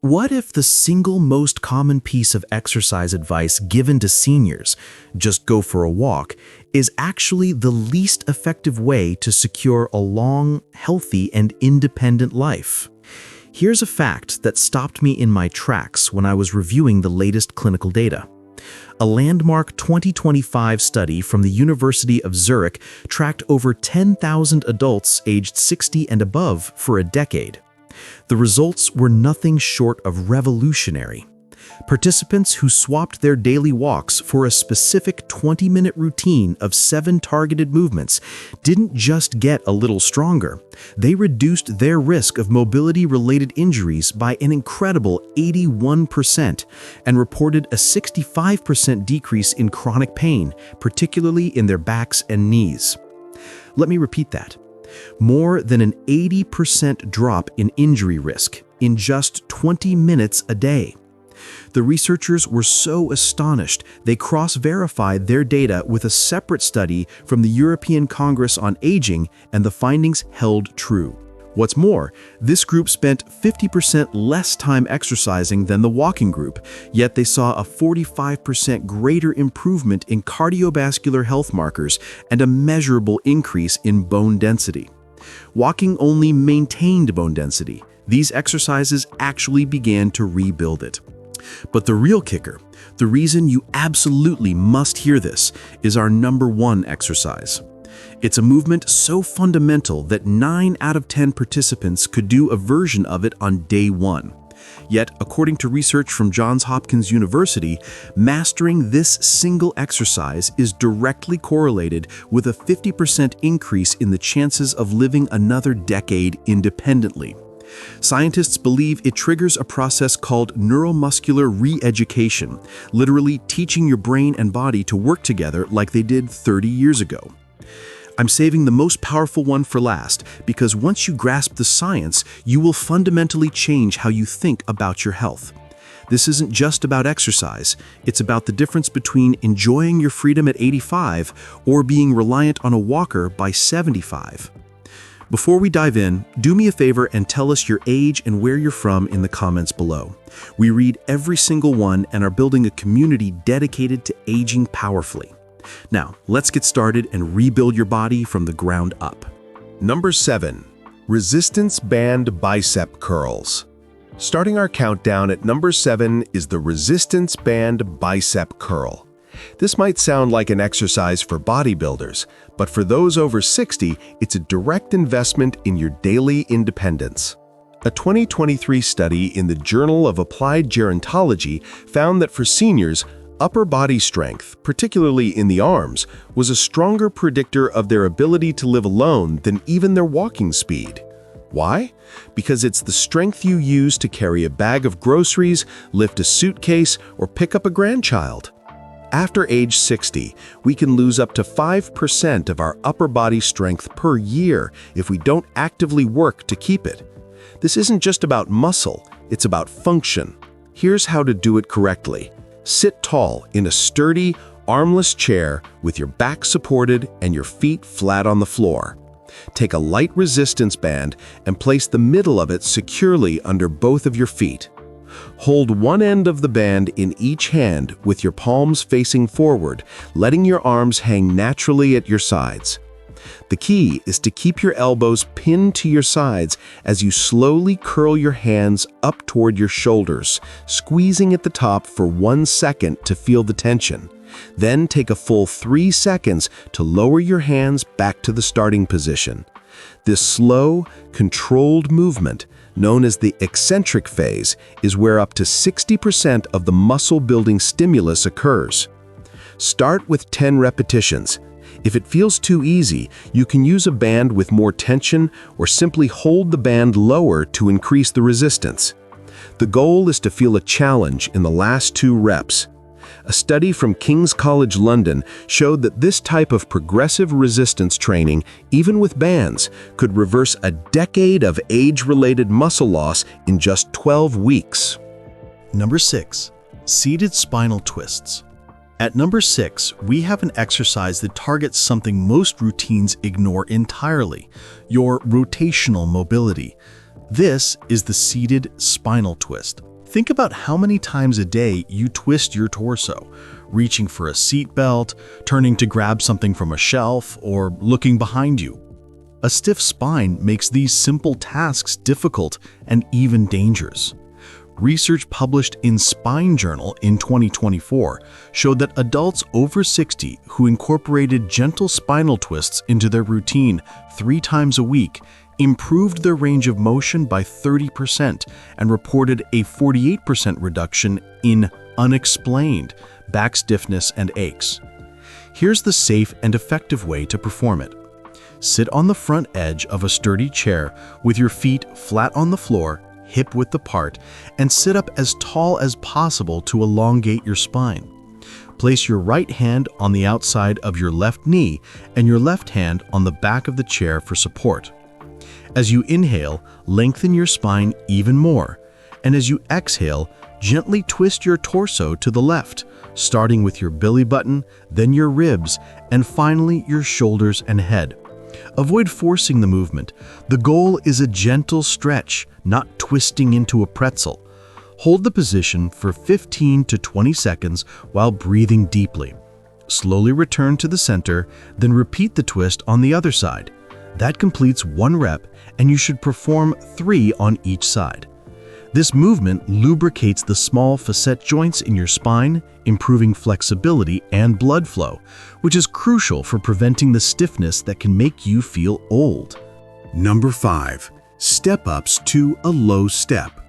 What if the single most common piece of exercise advice given to seniors, just go for a walk, is actually the least effective way to secure a long, healthy, and independent life? Here's a fact that stopped me in my tracks when I was reviewing the latest clinical data. A landmark 2025 study from the University of Zurich tracked over 10,000 adults aged 60 and above for a decade. The results were nothing short of revolutionary. Participants who swapped their daily walks for a specific 20-minute routine of 7 targeted movements didn't just get a little stronger. They reduced their risk of mobility-related injuries by an incredible 81% and reported a 65% decrease in chronic pain, particularly in their backs and knees. Let me repeat that. More than an 80% drop in injury risk in just 20 minutes a day. The researchers were so astonished, they cross-verified their data with a separate study from the European Congress on Aging, and the findings held true. What's more, this group spent 50% less time exercising than the walking group, yet they saw a 45% greater improvement in cardiovascular health markers and a measurable increase in bone density. Walking only maintained bone density. These exercises actually began to rebuild it. But the real kicker, the reason you absolutely must hear this, is our number 1 exercise. It's a movement so fundamental that 9 out of 10 participants could do a version of it on day 1. Yet, according to research from Johns Hopkins University, mastering this single exercise is directly correlated with a 50% increase in the chances of living another decade independently. Scientists believe it triggers a process called neuromuscular re-education, literally teaching your brain and body to work together like they did 30 years ago. I'm saving the most powerful one for last because once you grasp the science, you will fundamentally change how you think about your health. This isn't just about exercise, it's about the difference between enjoying your freedom at 85 or being reliant on a walker by 75. Before we dive in, do me a favor and tell us your age and where you're from in the comments below. We read every single one and are building a community dedicated to aging powerfully. Now, let's get started and rebuild your body from the ground up. Number 7. Resistance Band Bicep Curls. Starting our countdown at number 7 is the Resistance Band Bicep Curl. This might sound like an exercise for bodybuilders, but for those over 60, it's a direct investment in your daily independence. A 2023 study in the Journal of Applied Gerontology found that for seniors, upper body strength, particularly in the arms, was a stronger predictor of their ability to live alone than even their walking speed. Why? Because it's the strength you use to carry a bag of groceries, lift a suitcase, or pick up a grandchild. After age 60, we can lose up to 5% of our upper body strength per year if we don't actively work to keep it. This isn't just about muscle, it's about function. Here's how to do it correctly. Sit tall in a sturdy, armless chair with your back supported and your feet flat on the floor. Take a light resistance band and place the middle of it securely under both of your feet. Hold one end of the band in each hand with your palms facing forward, letting your arms hang naturally at your sides. The key is to keep your elbows pinned to your sides as you slowly curl your hands up toward your shoulders, squeezing at the top for 1 second to feel the tension. Then take a full 3 seconds to lower your hands back to the starting position. This slow, controlled movement, known as the eccentric phase, is where up to 60% of the muscle-building stimulus occurs. Start with 10 repetitions. If it feels too easy, you can use a band with more tension or simply hold the band lower to increase the resistance. The goal is to feel a challenge in the last 2 reps. A study from King's College London showed that this type of progressive resistance training, even with bands, could reverse a decade of age-related muscle loss in just 12 weeks. Number 6. Seated spinal twists. At number 6, we have an exercise that targets something most routines ignore entirely, your rotational mobility. This is the seated spinal twist. Think about how many times a day you twist your torso, reaching for a seat belt, turning to grab something from a shelf, or looking behind you. A stiff spine makes these simple tasks difficult and even dangerous. Research published in Spine Journal in 2024 showed that adults over 60 who incorporated gentle spinal twists into their routine 3 times a week improved their range of motion by 30% and reported a 48% reduction in unexplained back stiffness and aches. Here's the safe and effective way to perform it. Sit on the front edge of a sturdy chair with your feet flat on the floor, hip-width apart, and sit up as tall as possible to elongate your spine. Place your right hand on the outside of your left knee and your left hand on the back of the chair for support. As you inhale, lengthen your spine even more, and as you exhale, gently twist your torso to the left, starting with your belly button, then your ribs, and finally your shoulders and head. Avoid forcing the movement. The goal is a gentle stretch, not twisting into a pretzel. Hold the position for 15 to 20 seconds while breathing deeply. Slowly return to the center, then repeat the twist on the other side. That completes 1 rep, and you should perform 3 on each side. This movement lubricates the small facet joints in your spine, improving flexibility and blood flow, which is crucial for preventing the stiffness that can make you feel old. Number 5. Step-ups to a low step.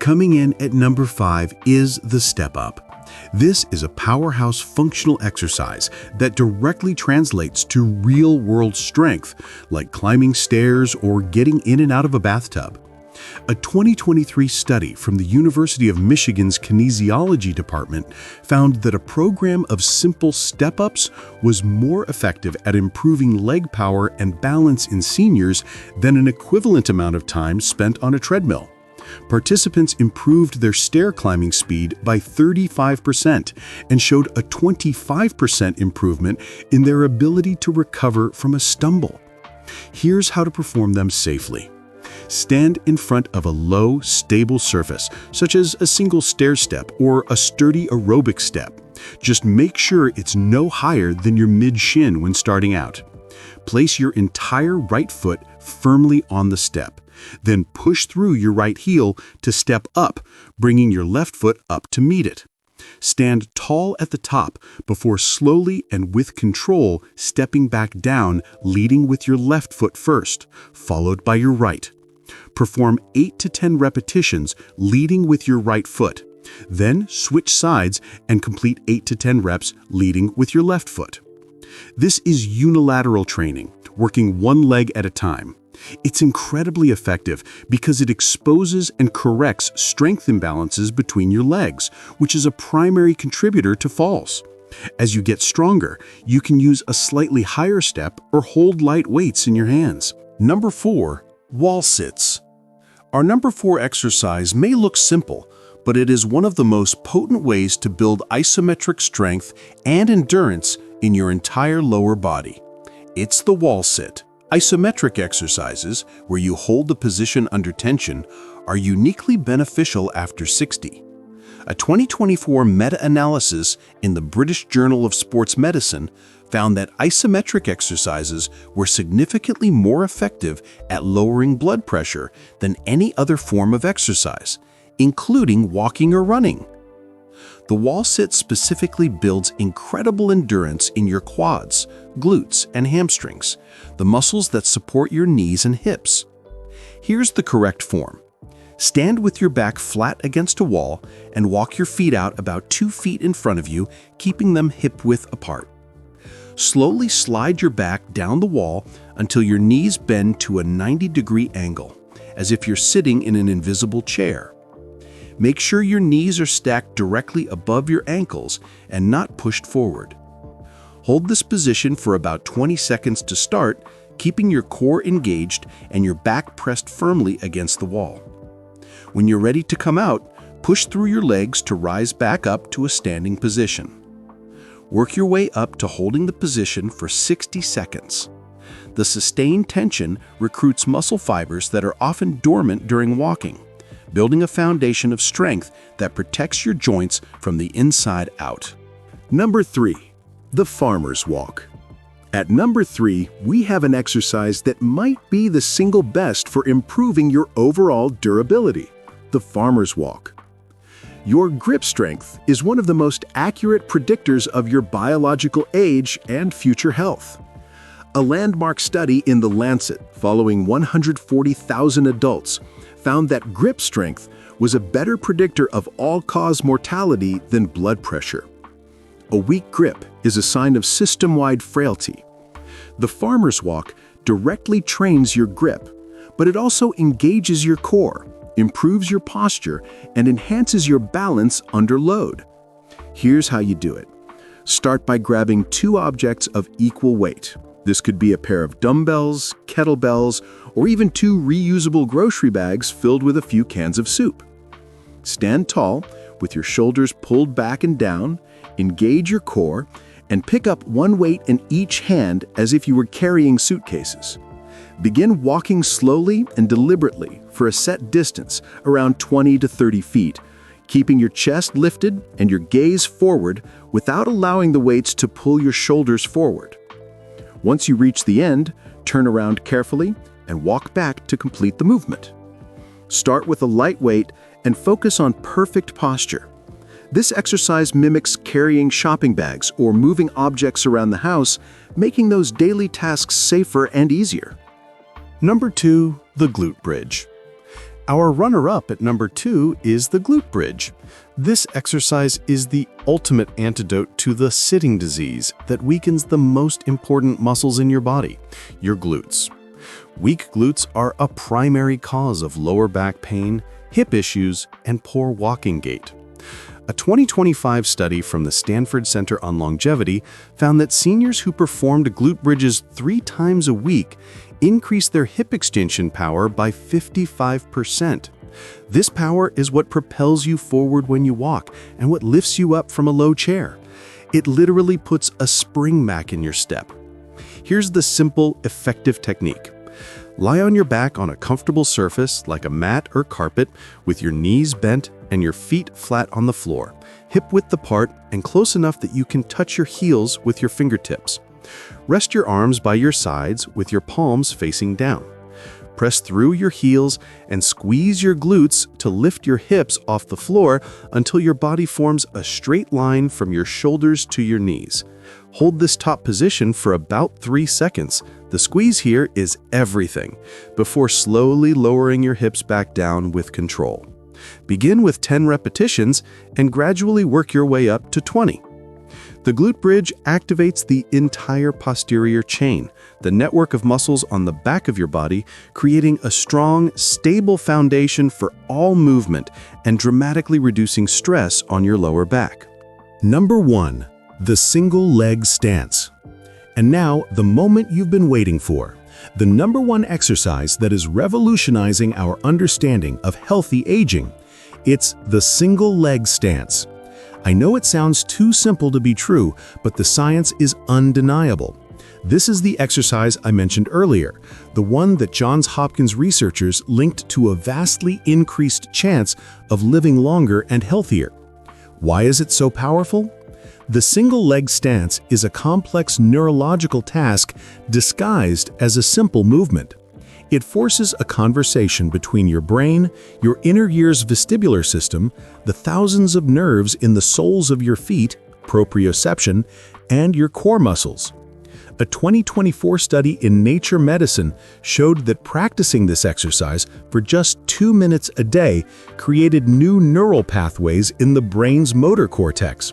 Coming in at number 5 is the step-up. This is a powerhouse functional exercise that directly translates to real-world strength, like climbing stairs or getting in and out of a bathtub. A 2023 study from the University of Michigan's kinesiology department found that a program of simple step-ups was more effective at improving leg power and balance in seniors than an equivalent amount of time spent on a treadmill. Participants improved their stair climbing speed by 35% and showed a 25% improvement in their ability to recover from a stumble. Here's how to perform them safely. Stand in front of a low, stable surface, such as a single stair step or a sturdy aerobic step. Just make sure it's no higher than your mid-shin when starting out. Place your entire right foot firmly on the step. Then push through your right heel to step up, bringing your left foot up to meet it. Stand tall at the top before slowly and with control stepping back down, leading with your left foot first, followed by your right. Perform 8 to 10 repetitions leading with your right foot. Then switch sides and complete 8 to 10 reps leading with your left foot. This is unilateral training, working one leg at a time. It's incredibly effective because it exposes and corrects strength imbalances between your legs, which is a primary contributor to falls. As you get stronger, you can use a slightly higher step or hold light weights in your hands. Number 4. Wall sits. Our number 4 exercise may look simple, but it is one of the most potent ways to build isometric strength and endurance in your entire lower body. It's the wall sit. Isometric exercises, where you hold the position under tension, are uniquely beneficial after 60. A 2024 meta-analysis in the British Journal of Sports Medicine found that isometric exercises were significantly more effective at lowering blood pressure than any other form of exercise, including walking or running. The wall sit specifically builds incredible endurance in your quads, glutes, and hamstrings, the muscles that support your knees and hips. Here's the correct form. Stand with your back flat against a wall and walk your feet out about 2 feet in front of you, keeping them hip-width apart. Slowly slide your back down the wall until your knees bend to a 90-degree angle, as if you're sitting in an invisible chair. Make sure your knees are stacked directly above your ankles and not pushed forward. Hold this position for about 20 seconds to start, keeping your core engaged and your back pressed firmly against the wall. When you're ready to come out, push through your legs to rise back up to a standing position. Work your way up to holding the position for 60 seconds. The sustained tension recruits muscle fibers that are often dormant during walking, building a foundation of strength that protects your joints from the inside out. Number 3. The farmer's walk. At number 3, we have an exercise that might be the single best for improving your overall durability: the farmer's walk. Your grip strength is one of the most accurate predictors of your biological age and future health. A landmark study in The Lancet, following 140,000 adults, found that grip strength was a better predictor of all-cause mortality than blood pressure. A weak grip is a sign of system-wide frailty. The farmer's walk directly trains your grip, but it also engages your core, improves your posture, and enhances your balance under load. Here's how you do it. Start by grabbing 2 objects of equal weight. This could be a pair of dumbbells, kettlebells, or even 2 reusable grocery bags filled with a few cans of soup. Stand tall, with your shoulders pulled back and down, engage your core, and pick up 1 weight in each hand as if you were carrying suitcases. Begin walking slowly and deliberately for a set distance, around 20 to 30 feet, keeping your chest lifted and your gaze forward without allowing the weights to pull your shoulders forward. Once you reach the end, turn around carefully and walk back to complete the movement. Start with a light weight and focus on perfect posture. This exercise mimics carrying shopping bags or moving objects around the house, making those daily tasks safer and easier. Number 2, the glute bridge. Our runner-up at number 2 is the glute bridge. This exercise is the ultimate antidote to the sitting disease that weakens the most important muscles in your body, your glutes. Weak glutes are a primary cause of lower back pain, hip issues, and poor walking gait. A 2025 study from the Stanford Center on Longevity found that seniors who performed glute bridges 3 times a week increased their hip extension power by 55%. This power is what propels you forward when you walk and what lifts you up from a low chair. It literally puts a spring back in your step. Here's the simple, effective technique. Lie on your back on a comfortable surface like a mat or carpet with your knees bent and your feet flat on the floor, hip-width apart and close enough that you can touch your heels with your fingertips. Rest your arms by your sides with your palms facing down. Press through your heels and squeeze your glutes to lift your hips off the floor until your body forms a straight line from your shoulders to your knees. Hold this top position for about 3 seconds. The squeeze here is everything, before slowly lowering your hips back down with control. Begin with 10 repetitions and gradually work your way up to 20. The glute bridge activates the entire posterior chain, the network of muscles on the back of your body, creating a strong, stable foundation for all movement and dramatically reducing stress on your lower back. Number 1. The single leg stance. And now, the moment you've been waiting for. The number 1 exercise that is revolutionizing our understanding of healthy aging. It's the single leg stance. I know it sounds too simple to be true, but the science is undeniable. This is the exercise I mentioned earlier, the one that Johns Hopkins researchers linked to a vastly increased chance of living longer and healthier. Why is it so powerful? The single leg stance is a complex neurological task disguised as a simple movement. It forces a conversation between your brain, your inner ear's vestibular system, the thousands of nerves in the soles of your feet, proprioception, and your core muscles. A 2024 study in Nature Medicine showed that practicing this exercise for just 2 minutes a day created new neural pathways in the brain's motor cortex.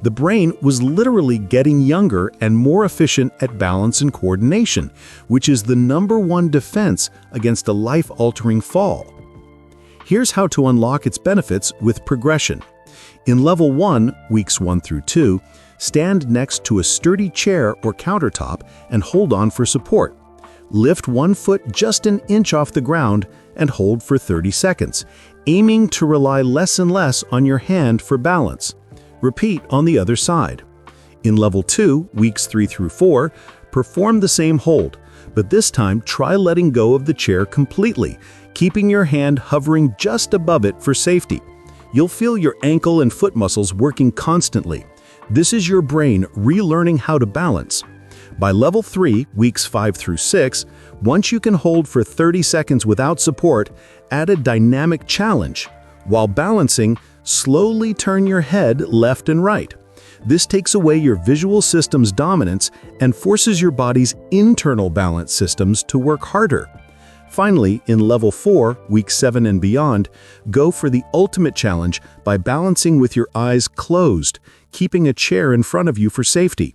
The brain was literally getting younger and more efficient at balance and coordination, which is the number 1 defense against a life-altering fall. Here's how to unlock its benefits with progression. In Level 1, weeks 1 through 2, stand next to a sturdy chair or countertop and hold on for support. Lift 1 foot just an inch off the ground and hold for 30 seconds, aiming to rely less and less on your hand for balance. Repeat on the other side. In Level 2, weeks 3 through 4, perform the same hold, But this time, try letting go of the chair completely, keeping your hand hovering just above it for safety. You'll feel your ankle and foot muscles working constantly. This is your brain relearning how to balance. By level 3, weeks 5 through 6, once you can hold for 30 seconds without support, add a dynamic challenge. While balancing, slowly turn your head left and right. This takes away your visual system's dominance and forces your body's internal balance systems to work harder. Finally, in level 4, week 7 and beyond, go for the ultimate challenge by balancing with your eyes closed, keeping a chair in front of you for safety.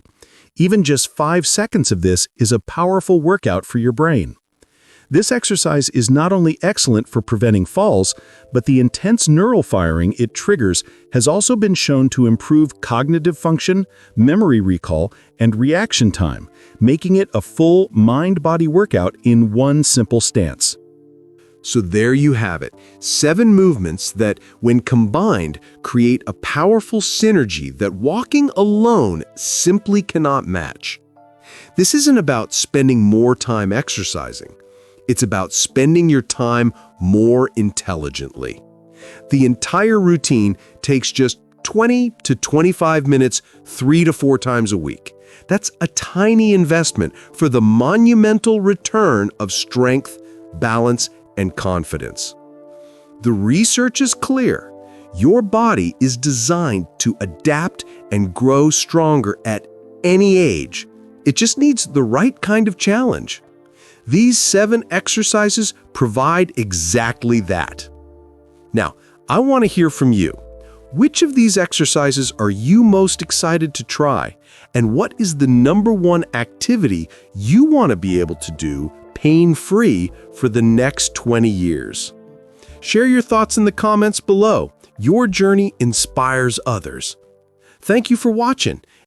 Even just 5 seconds of this is a powerful workout for your brain. This exercise is not only excellent for preventing falls, but the intense neural firing it triggers has also been shown to improve cognitive function, memory recall, and reaction time, making it a full mind-body workout in one simple stance. So there you have it, 7 movements that, when combined, create a powerful synergy that walking alone simply cannot match. This isn't about spending more time exercising. It's about spending your time more intelligently. The entire routine takes just 20 to 25 minutes 3 to 4 times a week. That's a tiny investment for the monumental return of strength, balance, and confidence. The research is clear. Your body is designed to adapt and grow stronger at any age. It just needs the right kind of challenge. These 7 exercises provide exactly that. Now, I want to hear from you. Which of these exercises are you most excited to try? And what is the #1 activity you want to be able to do pain-free for the next 20 years? Share your thoughts in the comments below. Your journey inspires others. Thank you for watching.